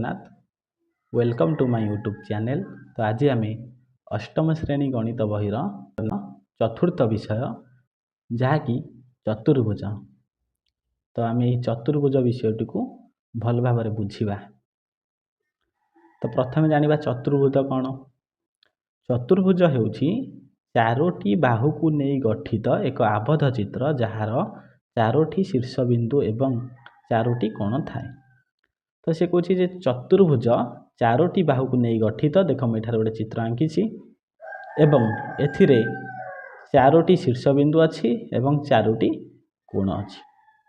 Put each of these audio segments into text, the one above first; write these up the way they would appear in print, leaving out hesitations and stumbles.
Jagannath. Welcome to my YouTube channel. तो आज आम अष्टम श्रेणी गणित बहीर चतुर्थ विषय जहाँकि चतुर्भुज। तो आम यही चतुर्भुज विषयटी को भल भाव बुझा। तो प्रथम जानिबा चतुर्भुज कौन। चतुर्भुज हेउछि चारोटी बाहु को नहीं गठित एक आबद्ध चित्र जार चारोटी शीर्षबिंदु एवं चारोटी कोण थाए। तो से कौन जे चतुर्भुज चारोटी बाहु को नहीं गठित। देख मुझे गोटे चित्र आंकी एवं एथिरे चारोटी शीर्षबिंदु अच्छी एवं चारोटी कोण अच्छी।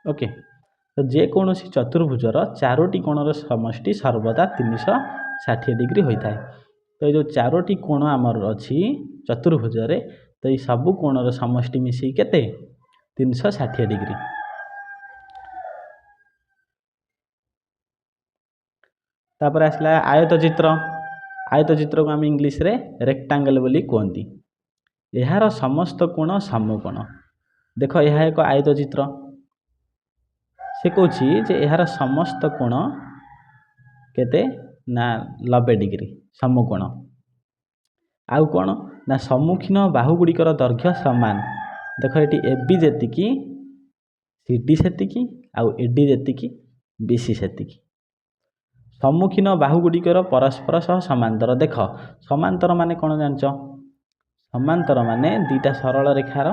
ओके, तो जेकोसी चतुर्भुजर चारोटी कोणर समष्टि सर्वदा 360 डिग्री होता है। तो ये जो चारोटी कोण आमर अच्छी चतुर्भुज रे, तो ये सबू कोणर समष्टि मिसी केते 360 डिग्री। तापर आसला आयत चित्र। आयत चित्र को आम इंग्लीश रे रेक्टांगल बोली कहती। यार समस्त कोण समकोण। देख यह एक आयत चित्र। से कौची जे यार समस्त कोण केते ना 90 डिग्री समकोण। आउ कौन ना सम्मुखीन बाहु गुड़िकर दैर्घ्य सामान। देख ये एबी जेतिकी सीडी सेतिकी आउ एडी जेतिकी बीसी सेतिकी। सम्मुखीन बाहु गुड़िकर परस्पर सह समांतर। देख समांतर माने कौन जानच। समांतर माने दुईटा सरल रेखार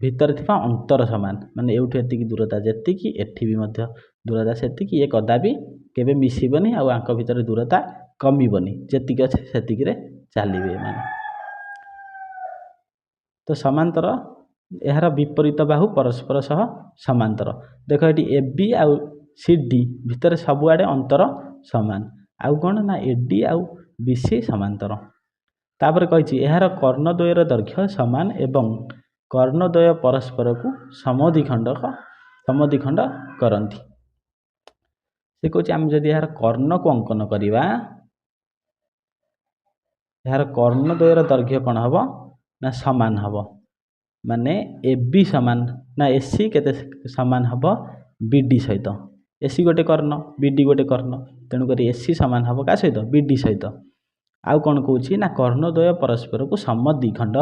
भितर थिबा अंतर समान। माने एउठी एतिकी दूरता जेतिकी एठी भी मध्य दूरता सेतिकी। ये कदापि केबे मिसिबनी आउ आंक भितर दूरता कमिबनी। जेतिकी अछि सेतिकी रे चालिबे माने। तो समांतर यार विपरीत बाहु परस्पर सह समांतर। देख ये एबी आउ सीडी भितर सबुआडे अंतर समान। आउ कौन ना एडी आउ बीसी समांतर। तापर कही यार कर्णद्वयर दैर्घ्य समान एवं कर्णद्वय परस्पर को समद्विखंड करती। से कौन आम जदि यार कर्ण को अंकन करवा, यार कर्णद्वयर दैर्घ्य कौन हम ना समान हम। माने एबी समान ना एसी केते समान हम बीडी सहित। एसी गोटे कर्ण बीडी गोटे कर्ण, तेणुक एसी सामान हम क्या सहित बीडी सहित। आउ कौन कौची ना कर्णद्वय परस्पर को समद्विखंड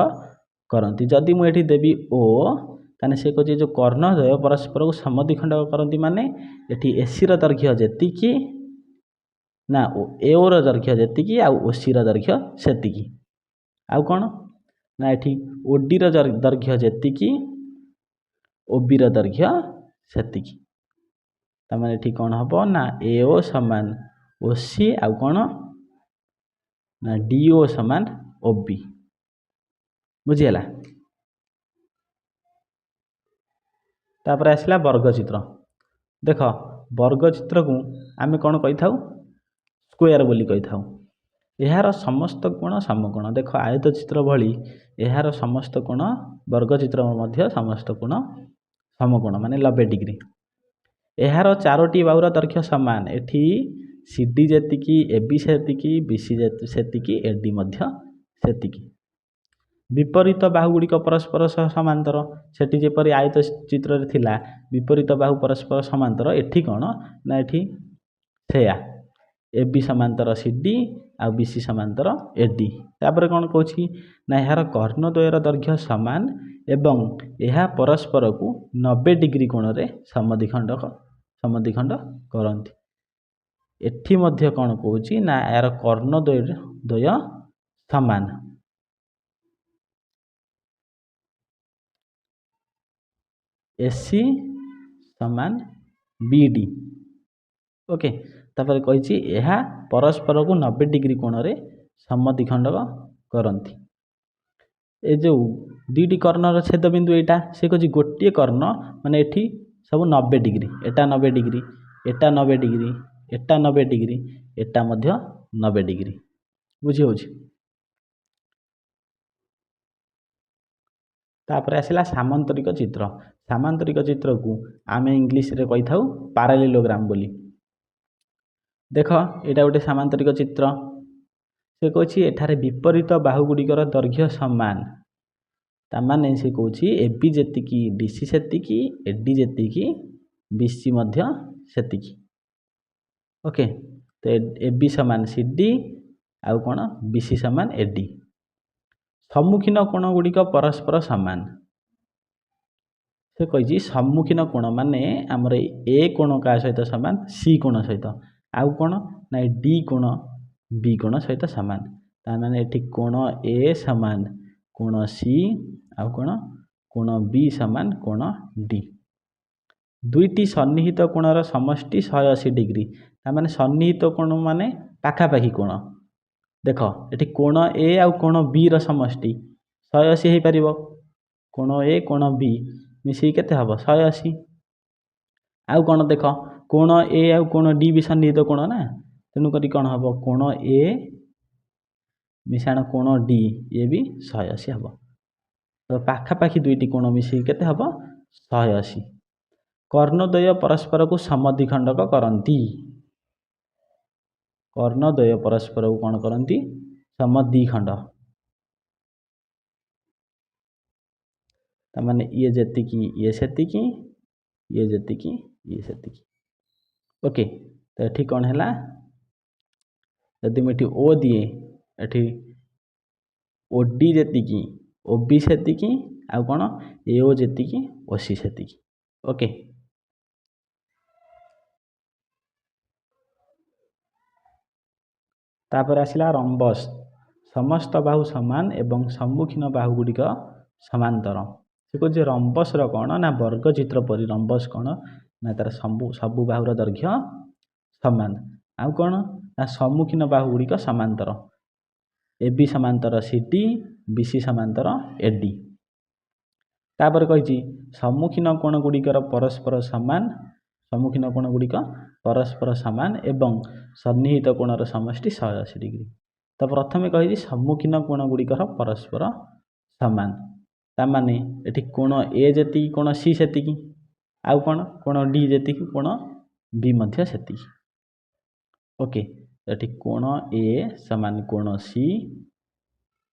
करती। जदि मुझे देवी ओ ताने से कौची जो कर्णद्वय परस्पर को समद्विखंड करती माने एठी एसी दैर्घ्य जेतिकी ना एओर दैर्घ्य जेतिकी आउ ओसी दैर्घ्य सेतिकी। आउ कौन ना एठी ओडी दैर्घ्य जेतिकी ओबी दैर्घ्य सेतिकी। तमाने एठी कौन हम ना एओ समान ओसी आउ कौन ना डीओ समान ओबी। बुझीगला। तापर आसला वर्गचित्र। देख वर्गचित्र को आम कौन कही था स्क्वायर बोली कही था। यार समस्त कोण समकोण। देख आयत चित्र भली यार समस्त कोण वर्गचित्र मध्य समस्त कोण समकोण माने 90 डिग्री। यार चारोटी बाहुर दैर्घ्य समान। एठी सीडी जेतिकी एबी सेतिकी बीसी सेतिकी एडी मध्य सेतिकी। विपरीत बाहु गुड़िक परस्पर सह समांतर। सेठी जेपरि आयत चित्र रे थिला विपरीत बाहु परस्पर समांतर, एठी कौन ना एठी सेया एबी समांतर सीडी आ बीसी समांतर एडी। तापर कौन कहछि ना यार कर्णद्वयर दैर्घ्य समान एवं यह परस्पर को 90 डिग्री कोण रे समद्विखंड करती। एठी मध्य कौन कहछि ना यार कर्णद्वय समान। एसी समान बीडी। ओके, तापर कही यह परस्पर को 90 डिग्री कोण रे समद्विखंड करती। ए जो दुईटी कर्णर छेदबिंदु एटा से कही गोटे कर्ण माने एठी सब 90 डिग्री। एटा 90 डिग्री, एटा 90 डिग्री, एटा 90 डिग्री, एटा मध्य 90 डिग्री। बुझी होछि। तापर आसला सामांतरिक चित्र। सामांतरिक चित्र को आम इंग्लीश रे कही था पैरेललोग्राम बोली। देख एटा गोटे सामांतरिक चित्र। से कौची एठारे विपरीत बाहु गुड़िकर दैर्घ्य समान। तामाने से कौची एबी जेतिकी डीसी सेतिकी एडी जेतिकी बीसी मध्य सेतिकी। ओके, तो ए बी समान सी डी आउ कौन बी सी समान ए डी। सम्मुखीन कोण गुड़िक परस्पर सामान से कही सम्मुखीन कोण माने आमर ए कोण क्या सहित सामान सी कोण सहित आउ कौन ना डी कोण बी कोण सहित सामान ताने एठी कोण ए समान कोण सी आउ कौन कोण बी समान कोण डी। दुईटी सन्निहित कोणर समष्टि 180 डिग्री ताने सन्निहित कोण माने पाखापाखी कोण देख ये कोण ए आउ कोण बी र समष्टि 180 हो पार कोण ए कोण बी मिसी केते हम 180 आउ कौन देख कोण ए आउ कोण डी भी सन्निहित कोण ना तेणुक कौन हम कोण ए मिशाण कोण डी ये भी 180 हम तो पाखापाखी दुईटी कोण मिसी केते हम 180। कर्णद्वय परस्पर को समद्विखंडक करती कर्णद्वय परस्पर को कौन करती समद्विखंड ताने ये जेतिकी ये सेतिकी ये जेतिकी ये सेतिकी ओके। तो ये कौन है जदि मुझे ओ दिए एठी ओ डी जेतिकी ओ बी सेतिकी आउ कौन ए ओ जेतिकी ओ सी सेतिकी ओके। तापर आसला रंबस समस्त बाहु समान एवं सम्मुखीन बाहु गुड़िक समांतर से कहे रंबस कौन ना वर्गचित्र परी रंबस कौन ना तार सबु बाहुर दैर्घ्य समान आउ कौन ना सम्मुखीन बाहु गुड़िक समांतर ए बी समांतर सी डी बी सी समांतर ए डी। तापर कही सम्मुखीन कोण गुड़िकर परस्पर सामान सम्मुखीन कोण गुड़िक परस्पर सामान एवं सन्निहित कोणर समष्टि 180 डिग्री। तो प्रथम कही सम्मुखीन कोण गुड़िकर परस्पर सामान तामाने एठी कोण ए जेति कोण सी सेतिकी आउ कोण डी जेति कोण बी मध्य सेतिकी ओके। एठी कोण ए समान कोण सी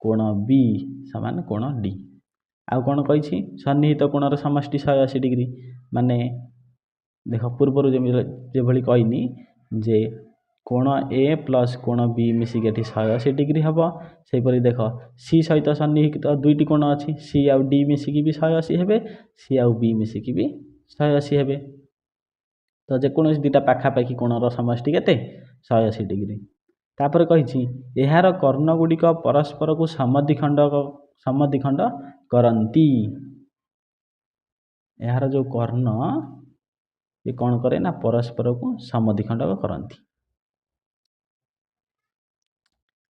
कोण बी समान कोण डी आउ कौन कही सन्निहित कोणर समष्टि 180 डिग्री माने देख पूर्वर जो कहनी जे कोण ए प्लस कोण बी मिसिक 180 डिग्री हम सेपरी देख सी सहित सन्निहित दुईटी कोण अच्छी सी आउ डी मिसिकी भी 180 हे सी आउ बी मिसिकी भी 180 हे तो जेकोसी दुईटा पाखापाखी कोणर समष्टि केते 180 डिग्री। तापर कही यार कर्ण गुड़िक परस्पर को समद्विखंड करती यार जो कर्ण ये कौन करे ना परस्पर को समद्विखंड करती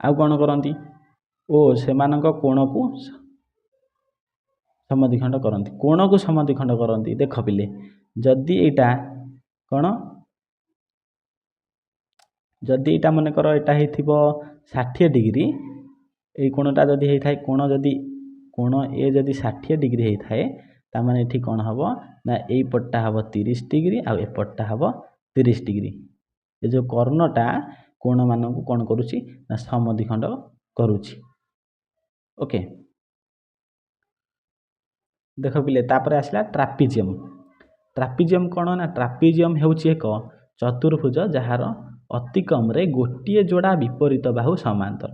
आउ कौन करती ओ सेमानक कोण को समद्विखंड करती कोण को समद्विखंड करती देख पिले जदि एटा कौन जदि एटा मनकर एटा हेथिबो 60 डिग्री ए कोणटा जदि हेइ थाए कोण जदि कोण ए जदि 60 डिग्री हेइ थाए ता माने एठी कौन हबो ना एई पट्टा हबो 30 डिग्री आ ए पट्टा हबो 30 डिग्री ए जो कर्णटा कोण मानक कौन करूची ना समद्विखंड करूची ओके। देख पिले तापर आसला ट्रापिजियम कौन ना ट्रापिजियम हेउची एक चतुर्भुज जार अति कम रे गोटे जोड़ा विपरीत बाहु समांतर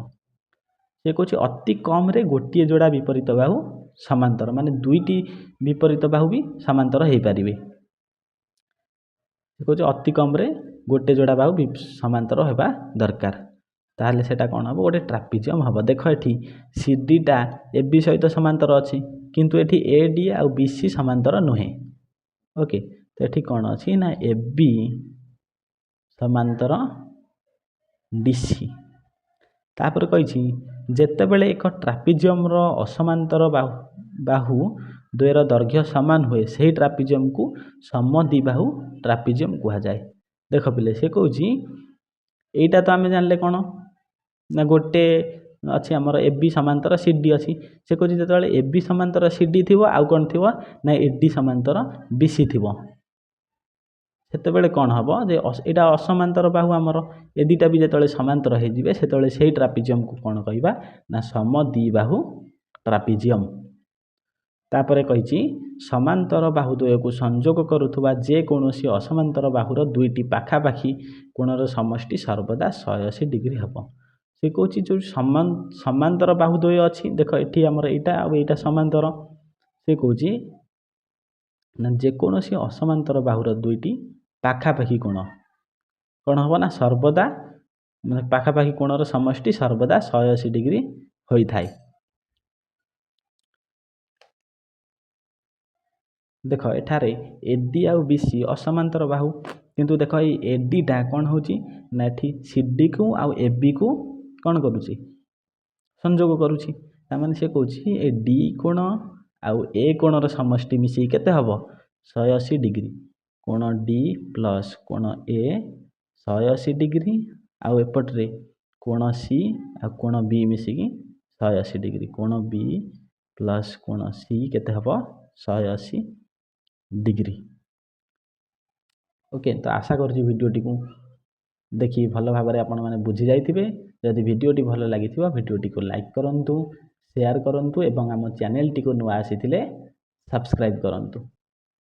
से कौच अति कम रे गोटे जोड़ा विपरीत बाहु समांतर माने दुईटी विपरीत बाहु भी समांतर हो पारे कौच अति कम रे गोटे जोड़ा बाहु समांतर होगा दरकार ताहले सेटा कौन हम गोटे ट्रापिजियम हम देख एठी सी डी टा ए बी सहित समांतर अच्छी किंतु एठी ए डी आउ बी सी समांतर नुहे ओके। तो एठी कौन अच्छी ना ए बी समांतर डी सी तापर कही जेतेबेले एक ट्रापिजियम रो असमांतर बाहु द्वयर दैर्घ्य समान हुए सही ट्रापिजियम को समद्विबाहु ट्रापिजियम कहा जाए। देख पिले से कौच एटा तो आम जानले कौन ना गोटे अच्छी आमर ए बी समांतर सी डी अच्छी से कौच जो ए बी समांतर सी डी थी आउ कौन थी ना ए डी समांतर बी सी थी सेतेबेले कौन हम जे एटा असमांतर बाहु आमर ए दुईटा भी जो समांतर हो से ट्रापिजियम को कौन कहवा ना समद्विबाहु ट्रापिजियम तापर कही समांतर बाहुद्वय को संजोग करुवा जेकोसी असमांतर बाहुर दुईटी पाखापाखी कोणर समष्टि सर्वदा 180 डिग्री हम से कौच जो समांतर बाहुद्वय अच्छी देख ये आमर यहाँ आईटा समांतर से कौच ना जेकोसी असमांतर बाहुर दुईटी पाखापाखी कोण कौन हम ना सर्वदा पाखापाखी कोणर समष्टि सर्वदा 180 डिग्री होता है। देख एठारे एडी आउ बीसी असमांतर बाहु किंतु देख ये एडीटा कौन हो सीडी को आउ एबी को कौन करुच्ची संजोग करुच्ची तार से कौच ए डी कोण आउ ए कोणर समष्टि मिसी केते हम 180 डिग्री कोण डी प्लस कोण ए 180 डिग्री आउ एपट्रे कोण सी आ कोण बी मिसिकी 180 डिग्री कोण बी प्लस कोण सी केते हम 180 डिग्री। ओके तो आशा करुँच भिडियोटी को देखि भल भाव में आपण मैंने बुझी जाइथिबे। जदि भिडियोटी भल लगी भिडियोटी को लाइक करंतु शेयर करंतु एवं आम चैनल टी को नुआ आसीथिले सब्सक्राइब करंतु।